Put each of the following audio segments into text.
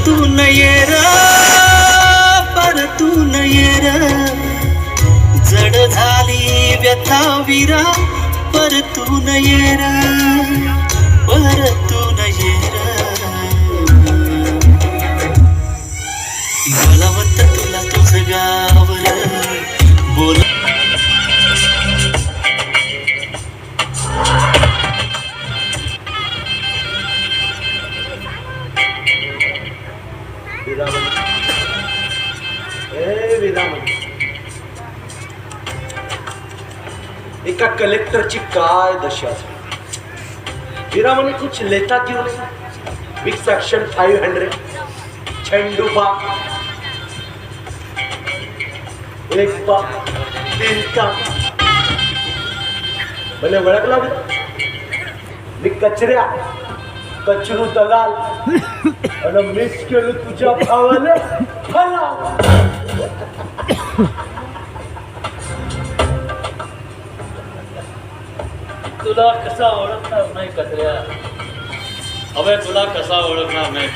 परतून ये र, परतून ये र, जड झाली व्यथा विरा, परतून ये र, परतून ये र, बोलावत तुला तुझ गावर बोल. एका कलेक्टरची काय दशा झाली. वीरामणी कुछ लेता क्यों नहीं. बिग सेक्शन 500 झंडूबा एक बा तीन का भले ओळखला मी कचऱ्या कचरू दलाल आणि मिस केलं तुझ्या भावाने. तुला कसा ओळखणार नाही कचऱ्या. अबे तुला कसा ओळखणार नाही.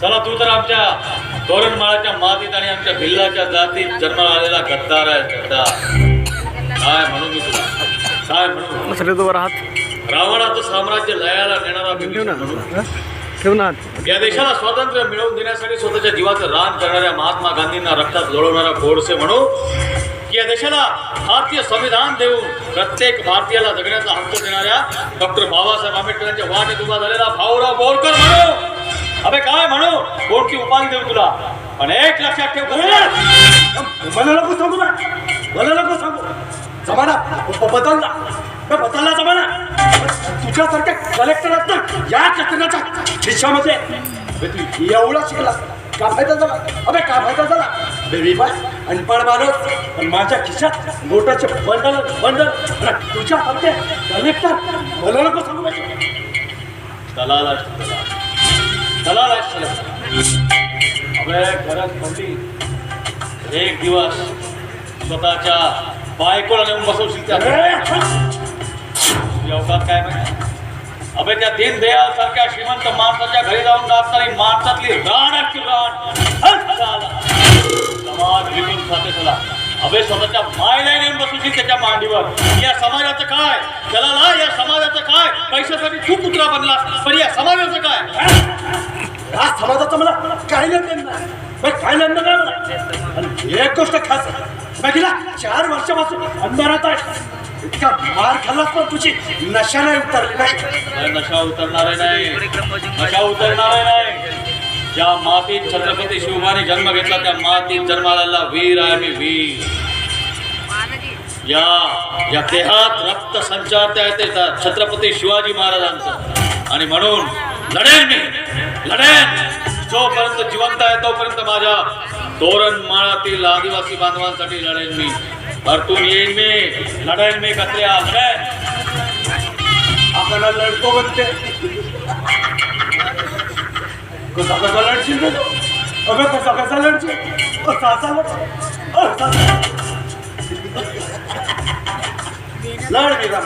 चला तू तर आमच्या तोरणमाळाच्या मातीत आणि आमच्या भिल्लाच्या जातीत जन्माला आलेला गद्दार आहे. गद्दार काय म्हणू मी तुला. काय म्हणू. रावणाचं साम्राज्य लयाला नेणारा ठेवणार. या देशाला स्वातंत्र्य मिळवून देण्यासाठी स्वतःच्या जीवाचं रान करणाऱ्या महात्मा गांधींना रक्तात लोळवणारा गोडसे म्हणू. या देशाला भारतीय संविधान देऊन प्रत्येक भारतीयाला जगण्याचा हक्क देणाऱ्या डॉक्टर बाबासाहेब आंबेडकरांच्या वाटेत उभा झालेला भाऊराव बोरकर म्हणू. अबे काय म्हणू. कोणती उपाधी देऊ तुला. पण एक लक्षात ठेव. मला नको सांगू ना. मला नको सांगू. जमाना बदलला. बदलला जमाना. तुझ्यासारख्या कलेक्टरात ना या कचऱ्याच्या खिशामध्ये तू एवढा शिकला. का फायदा झाला. अबे काय फायदा झाला. बेबी बाय अनपड माणूस. पण माझ्या खिशात नोटाचे बंडल बंडल. तुझ्या सारखे कलेक्टर मला नको सांगू. दलाल दलाल अबे घरात म्हणली एक दिवस स्वतःच्या बायकोला नेऊन बसवशील त्या अवकात काय माहिती. अबे त्या दीनदयाल सारख्या श्रीमंत माणसाच्या घरी जाऊन नाचणारी माणसातली राणाची राण समाज विकून खाते तुला. अबे स्वतःच्या मायला नेऊन बसवशील त्याच्या मांडीवर. या समाजाचं काय. त्याला या समाजाचं काय. पैशासाठी तू कुत्रा बनलास पण या समाजाचं काय. या समाजाचं मला काही नाही नाही. काय नाही मला. आणि एक गोष्ट खास आहे. गेला 4 वर्षापासून अंधारात आहे. इतका मार खाल्लास पण तुझी नशा नाही उतरली नाही. नशा उतरणार नाही. नशा उतरणार नाही. ज्या मातीत छत्रपती शिवबाने जन्म घेतला त्या मातीत जन्माला वीर आहे मी. वीर या देहात रक्त संचारता येते छत्रपती शिवाजी महाराजांचं. आणि म्हणून लढेन मी. लढेन. जोपर्यंत जिवंत आहे तोपर्यंत माझ्या तोरणमाळातील आदिवासी बांधवांसाठी लढेन मी. परतून येईन मी. लढेन मी कचऱ्या. लढेन. आपल्याला लढतो बनते. कसा कसा लढशील रे. अबे कसा कसा लढशील. लढ वेगळा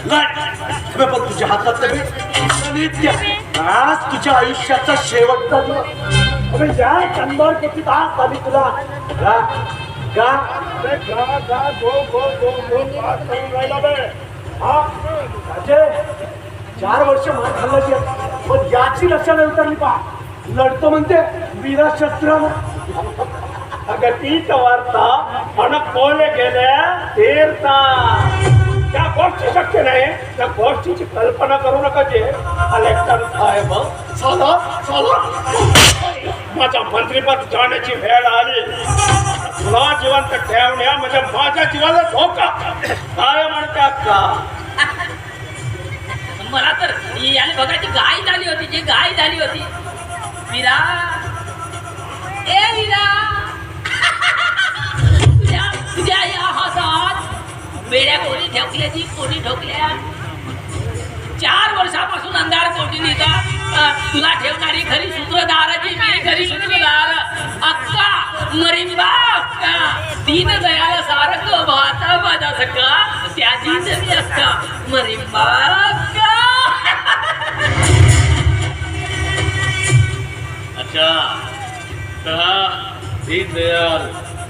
लढ. अबे पण तुझ्या हातात आज तुझ्या आयुष्याचा शेवटचा दिवस. अबे या कंबर किती तास आली तुला. गा गा गा गो गो गो गो पास करून राहिला बे. हा 4 वर्ष मार खाल्ल्याची पण याची लक्षण नाही उतरली. पा लढतो म्हणते वीरशस्त्रानं. अगं तीच वार्ता पण कोले गेल्या तेरता. त्या गोष्टी शक्य नाही. त्या गोष्टीची कल्पना करू नका. जे कलेक्टर साहेब साला साला माझ्या मंत्रिपद जाण्याची वेळ आली. तुला जिवंत ठेवण्या म्हणजे माझ्या जीवाला धोका. काय म्हणतात का. मला तर याला बघायची गाय झाली होती. जी गाय झाली होती. वीरा ए वीरा तुझ्या या हातात बेड्या कोणी ठोकल्याची कोणी ठोकल्या. 4 वर्षापासून अंधार कोटी नेता तुला ठेवणारी खरी सूत्रधाराची मी. खरी सूत्रधार अक्का मरिंबा अक्का. दीनदयाल सारखं भाता माझा सका त्याचीच मी अक्का मरिंबा अक्का. अच्छा तर दीनदयाल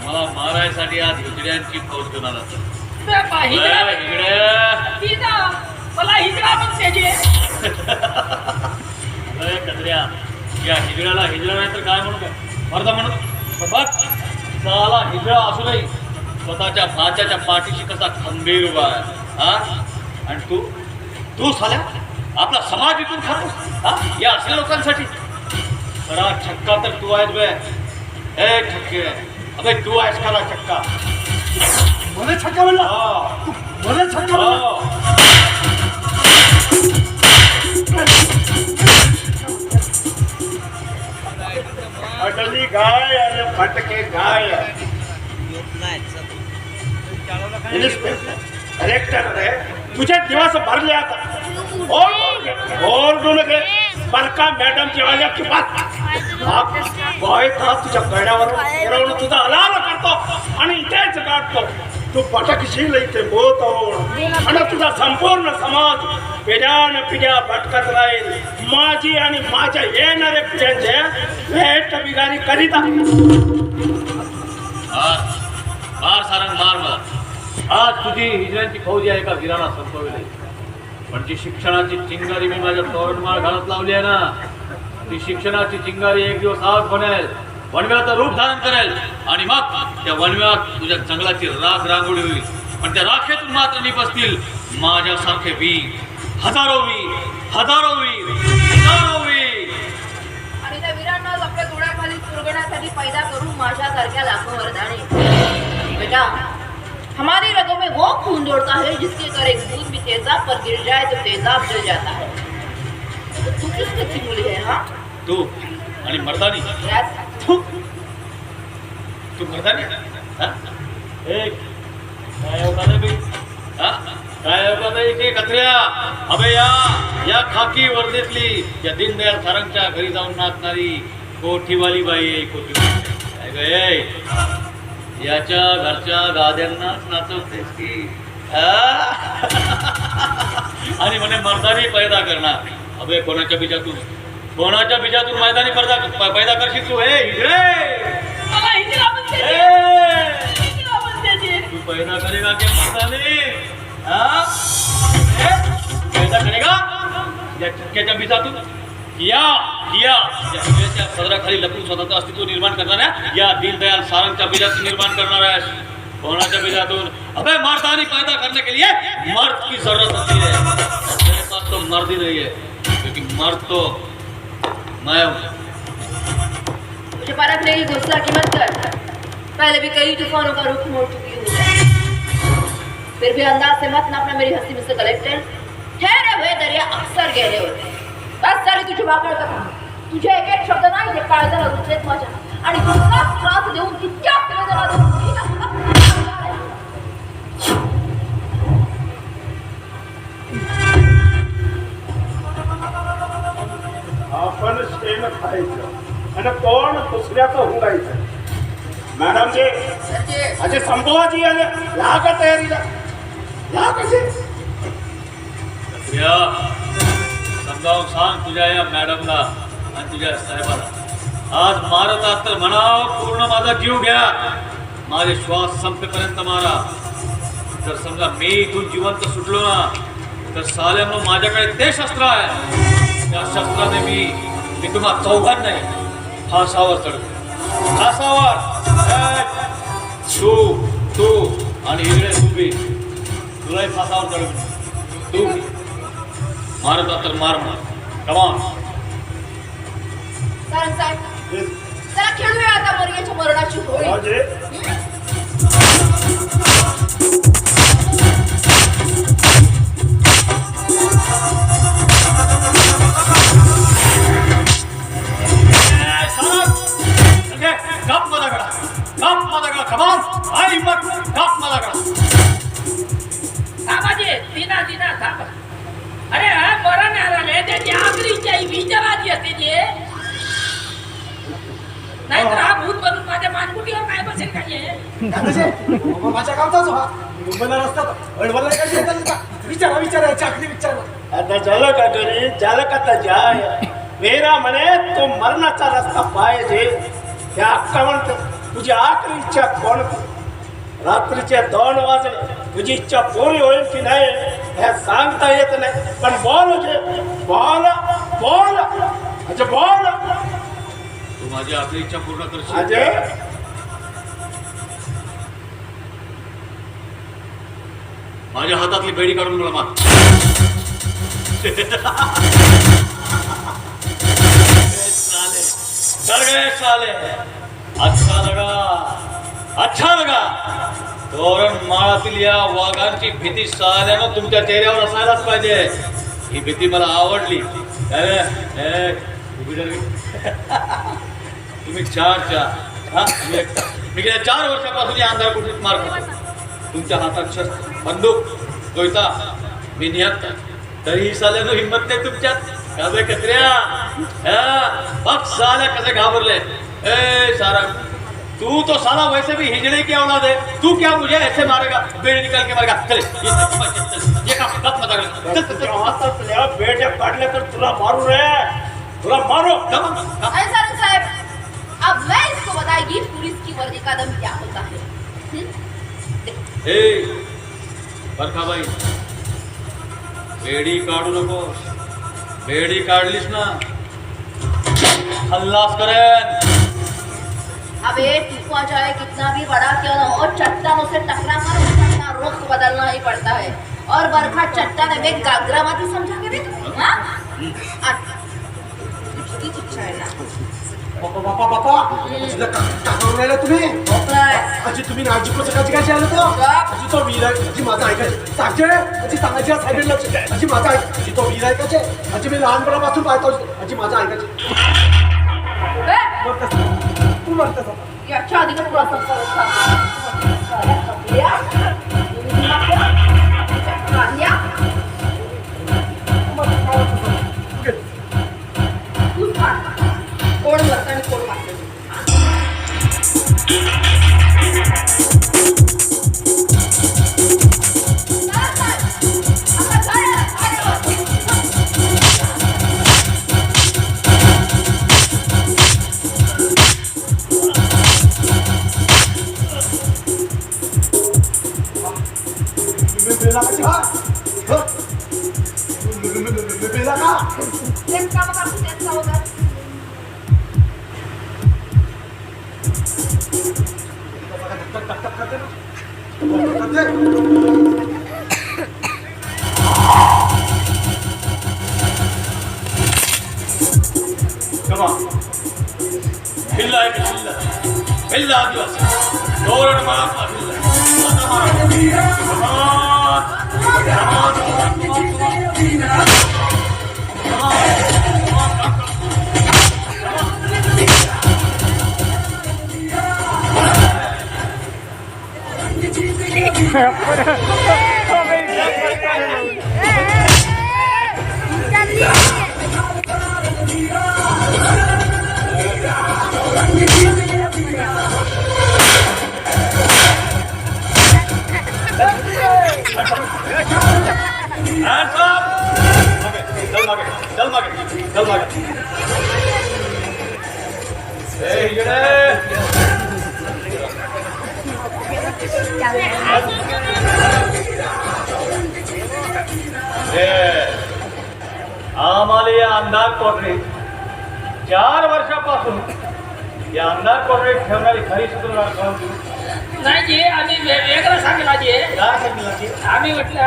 मला मारायसाठी आज हिजड्यांची फौज करणार होता. मला हिजडा म्हणते जे. कचऱ्या या हिजड्याला हिजडा नाही तर काय म्हणू काय मर्दा म्हणून बघ साला हिजडा असूनही स्वतःच्या भाच्याच्या पाठीशी कसा खंबीर उभा आहे हा. आणि तू तू साल्या आपला समाज विकून खातोस हा या असल्या लोकांसाठी. खरा छक्का तर तू आहेस बे. ए छक्के अबे तू आहेस खरा छक्का. मला छक्का म्हणला हो. मला छक्का म्हणला. हो. अडली गाय आणि फटके गाय. कलेक्टर रे तुझे दिवस भरले आता ओरडू नये. बरका मॅडमची आल्या की बॉय का तुझ्या गड्यावर फिरवून तुझा अलाव करतो आणि इथेच काढतो. तू पटकशील इथे बोत आणि तुझा संपूर्ण समाज पिढ्यान पिढ्या भटकत राहील. माझी आणि माझ्या येणाऱ्या पिढ्यांचे भेट बिगारी करीत आहे. मार सारंग मार मला. आज तुझी हिजड्यांची फौज आहे का वीराला संपवली. पण जी शिक्षणाची चिंगारी मी माझ्या तोरणमाळ घालत लावली आहे ना ती शिक्षणाची चिंगारी एक दिवस आग बनेल वनव्याचं रूप धारण करेल आणि मग त्या वनव्यात तुझ्या जंगलाची राख रांगोळी होईल. पण त्या राखेतून मात्र निपसतील माझ्यासारखे वीर. हजारो वीर हजारो वीर हजारो वीर. आणि त्या वीरांना आपल्या डोळ्याखाली चुरगण्यासाठी पैदा करून माझ्यासारख्या लाखो वरदाने. बेटा हमारी रगों में वो खून दौड़ता है जिसके कर एक दूध भी तेजाब पर गिर जाए तो तेजाब जल जाता है. तो तू किस कच्ची मुली है हाँ? तू आणि मर्दानी Yes. तू मर्दानी हा? एक काय होता बी हा काय होता इथे कचऱ्या. अबे या खाकी वर्दीतली या दीनदयाल सारंगच्या घरी जाऊन नाचणारी कोठीवाली बाई आहे. कोठीवाली काय गे याच्या घरच्या गाद्यांनाच नाचवतेस की आणि म्हणे मर्दानी पैदा करणार. अबे कोणाच्या बीजातून मैदानी पैदा करशील तू. हे हिजडे मला हिजडा म्हणते जे. ए! हिजडा म्हणते जे. तू पैदा करेगा क्या मर्दानी हा? पैदा करेगा या छक्क्याच्या बीजातून या हिजड्याच्या पदराखाली लपून स्वतःचं अस्तित्व निर्माण करणाऱ्या या दीनदयाल सारंगच्या बीजातून निर्माण करणार आहेस. कोणाच्या बीजातून. अबे मर्दानी पैदा करने के लिए मर्द की जरूरत होती है. तेरे पास तो मर्द ही नहीं है क्योंकि मर्द तो मैं हूं. मुझे परख नहीं गुस्सा की मत कर. पहले भी कई तूफानों का रुख मोड़ चुकी हूँ. फिर भी अंदाज से मत नापना मेरी हंसी मिस्टर कलेक्टर. ठहरे हुए दरिया अक्सर गहरे होते हैं. बस सारी तुझी वाकड कथा. तुझे एक एक शब्द नाही जे काळजाला रुजलेत माझ्या आणि तुला त्रास देऊन इतक्या वेदना देऊन मी ना तुला आपण शेण खायचं आणि कोण दुसऱ्याचं हुंगायचं. मॅडम जी असे संभवाची आले लागा तयारीला ला कसे. समजावून सांग तुझ्या या मॅडमला आणि तुझ्या साहेबाला आज मारतात तर म्हणाव पूर्ण माझा जीव घ्या. माझे श्वास संपेपर्यंत मारा. जर समजा मी इथून जिवंत सुटलो ना तर साल्यानं माझ्याकडे ते शस्त्र आहे. त्या शस्त्राने मी तुम्हा चौघांनाही फासावर चढतो. फासावर तू आणि इकडे तू तुलाही फासावर चढवतो. तू मारता तर मार कमान. सारंग साहेब चला खेळूया आता मर्याच्या मरणाची होळी. अरे मरण आले त्याची आखरीच्या विचाराची असते जे. नाहीतर हा भूत बनून माझ्या मानगुटीवर काय बसेल काय. माझ्या गावचाच हा मुंबईला रस्त्यात अडवला काय विचारा चाकरी विचारा. आता झालं का घरी झालं का आता जाय मेरा म्हणे तो मरणाचा रस्ता पाहिजे. त्या अक्का म्हणतो तुझी आखरी इच्छा कोण? रात्रीचे 2 वाजले तुझी इच्छा पुरी होईल की नाही हे सांगता येत नाही. पण बोल बोल बोल अजय बोल. तू माझी आपली इच्छा पूर्ण करशील. अजय माझ्या हातातली बेडी काढून मला मार. साले अच्छा लगा तोरण माळातील या वाघांची भीती साल्यानं तुमच्या चेहऱ्यावर असायलाच पाहिजे. ही भीती मला आवडली. तुम्ही मी गेल्या 4 वर्षापासून या अंधार कुठलीच मार खातो. तुमच्या हातात शस्त्र बंदूक कोयता मी निहत्ता तरीही साल्यानं हिंमत नाही तुमच्यात. कसे कचऱ्या बघ साल्या कसे घाबरले. ए सारा तू तो साला वैसे भी हिजड़े की औलाद है. तू क्या मुझे ऐसे मारेगा? बेड़ी निकाल के मारेगा. चले ये काम गप मत कर. बेटे काढले तर तुला मारू रे. तुला मारो. अरे सारंग साहब, अब मैं इसको बताएगी पुलिस की वर्दी का दम क्या होता है. बरखाबाई बेडी काढू नको. बेडी काढलीस ना हल्लास करेन. अब ये टिकुआ चाहे कितना भी बड़ा क्यों ना हो, चट्टानों से टकरा कर उसका रुख बदलना ही पड़ता है. और बरखा चट्टान है में गागरा माती समझा के भी तुम. हाँ किती शिक्षा आहे ना. बापा बापा का करून राहिला तुम्ही? अजी तुम्ही नाजी कसं काय आलं तो? अजी तो वीर आहे. अजी माझं ऐकायचं सांगते. अजी सांगायची साहेब. अजी माझं ऐक. अजी तो वीर ऐकायचे. अजी मी लहानपणापासून पाहतो. अजी माझं ऐकायचे. तू म्हणतेस याच्या आधी तुला कोण मरतं आणि कोण मारतं. भिल्ला आदिवासी तोरण माळा चल मागे आम्हाला या अंधार कोठडीत 4 वर्षापासून या अंधार कोठडीत ठेवणारी खरी सूत्रधार नाही जी आम्ही वेगळं सांगितलं जी. काय सांगितलं? आम्ही म्हटलं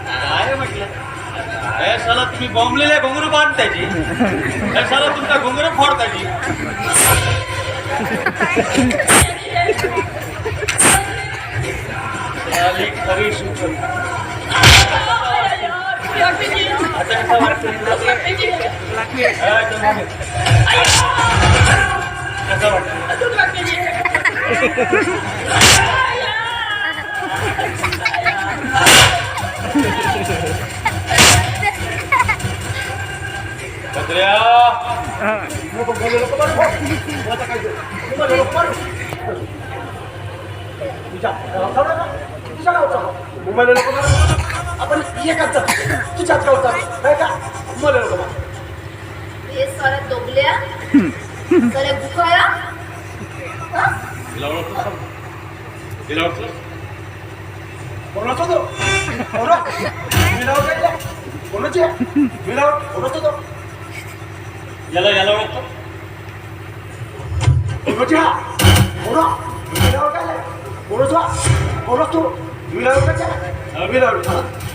काय म्हटलं? हे साला तुम्ही बॉम्बलेले घुंगरू बांधतायची. हे साला तुमचा घुंगरू फोडतायची. खरी सूत्र आता कसं वाटतं? कसं वाटतं? आपण एकच तुझ्याच गावचा नाही का? मला साऱ्या दोगल्या साऱ्या गुकाया हा? तिला ओळखतोस का? तिला ओळखतोस? कोणाचा तो कोणा विराव काय कोणाची विराव कोणाचा तो याला ओळखतो? कोणाच्या कोणा विराव काय कोणाचा कोणाच तू विराव काय विराव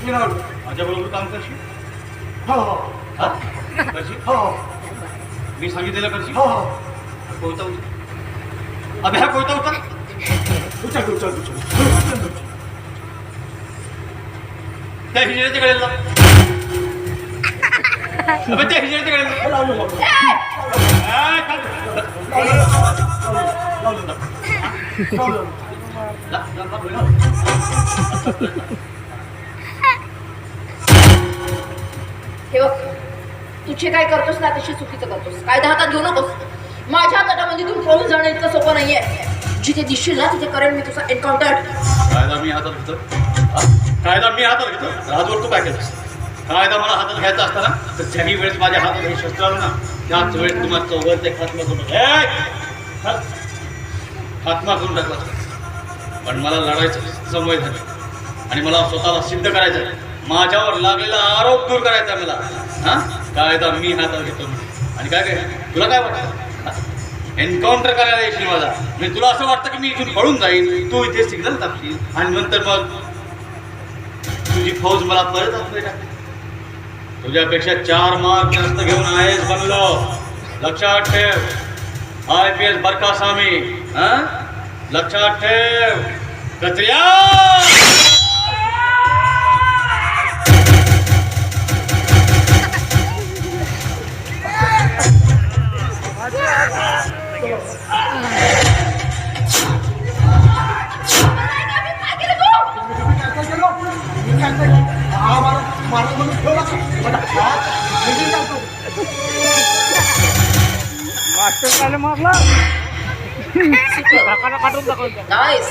विराव माझ्याबरोबर काम करशील? हो हो हा? करशील? हो मी सांगितलेलं करशील? हो हो कोयता उचल. अबे हा कोयता उचल. उचल त्या हिजड्याच्या कडेला लाव. अबे त्या हिजड्याच्या कडेला लाव. ए, खाली. हे बघ तुझे काय करतोस ना तशी चुकीचं करतोस. कायदा हातात घेऊ नकोस. माझ्या तटामध्ये तू पळून जाणं इतकं सोपं नाहीये. जिथे दिसशील ना तिथे करेन मी तुझा एन्काउंटर. कायदा मी हातात घेतो. कायदा मी हातात घेतो. राजवर तू काय केलंस? कायदा मला हातात घ्यायचा असताना तर ज्याही वेळेस माझ्या हातात हे शस्त्र आलं ना त्याच वेळेस तुम्हाला चौघर ते खात्मा करून खात्मा करून टाकला. पण मला लढायचं समय झाली आणि मला स्वतःला सिद्ध करायचं. माझ्यावर लागलेला आरोप दूर करायचा मला. हा कायदा मी हातात घेतो. आणि काय काय तुला काय वाटतं? एन्काउंटर करायला येशील माझा. मी तुला असं वाटतं की मी इथून पळून जाईन, तू इथे सिग्नल टाकशील आणि नंतर मग तुझी फौज मला परत आतमध्ये टाकते. तुझ्यापेक्षा 4 मार्क जास्त घेऊन IAS बनलो. लक्षात ठेव. IPS बरकासामी. हा लक्षात ठेव. कचऱ्या नाईस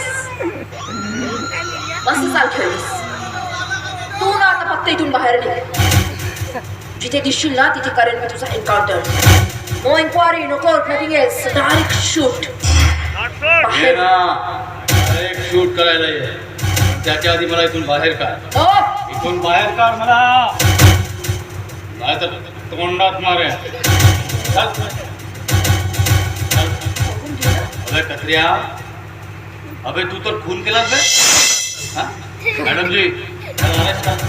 मस्त चाल खेळलीस तू ना. आता फक्त इथून बाहेर निघ. जिथे दिसशील ना तिथे करेन मी तुझा encounter. No inquiry no court nothing else. Direct shoot. हे ना एक शूट करायला ये. त्याच्या आधी मला इथून बाहेर काढ. इथून बाहेर काढ मला. नाहीतर तोंडात मारे. चल चल. अबे कचऱ्या अबे तू तर खून केलास बे. हा मॅडम जी त्याला अरेस्ट करा.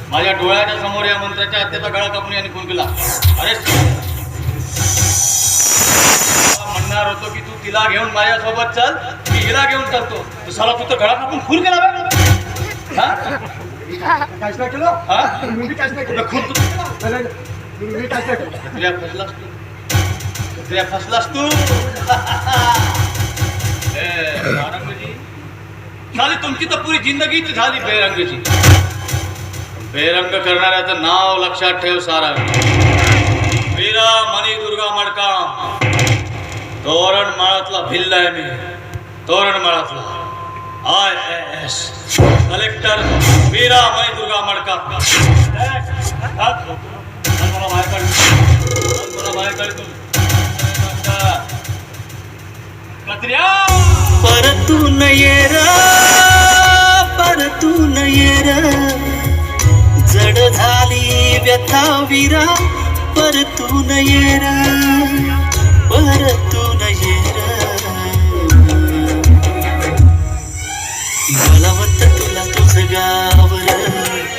माझ्या डोळ्याच्या समोर या मंत्र्याच्या हत्येचा गळा कापून यांनी खून केला. अरेस्ट म्हणणार होतो की तू तिला घेऊन माझ्यासोबत चल. मी हिला घेऊन चालतो. तू साला तू तर गळा कापून खून केला बे. हा काहीच नाही केलं हा मी काहीच नाही केलं खून मी काहीच नाही केलं. कचऱ्या फसलास तू. कचऱ्या फसलास तू. बेरंगजी साली तुमची तर पुरी जिंदगीच झाली बेरंगची. बेरंग करणाऱ्याचं नाव लक्षात ठेव सारा. वीरा मणी दुर्गा मडकाम. तोरण माळातला भिल्ल आहे मी. तोरण माळातला IAS कलेक्टर वीरा मणी दुर्गा मडकाम. मला बाहेर काढ. मला बाहेर काढ. कचऱ्या परतून ये र परतून ये र जड झाली व्यथा विरा परतून ये र परतून ये र बलवंत तुला तुझ गावर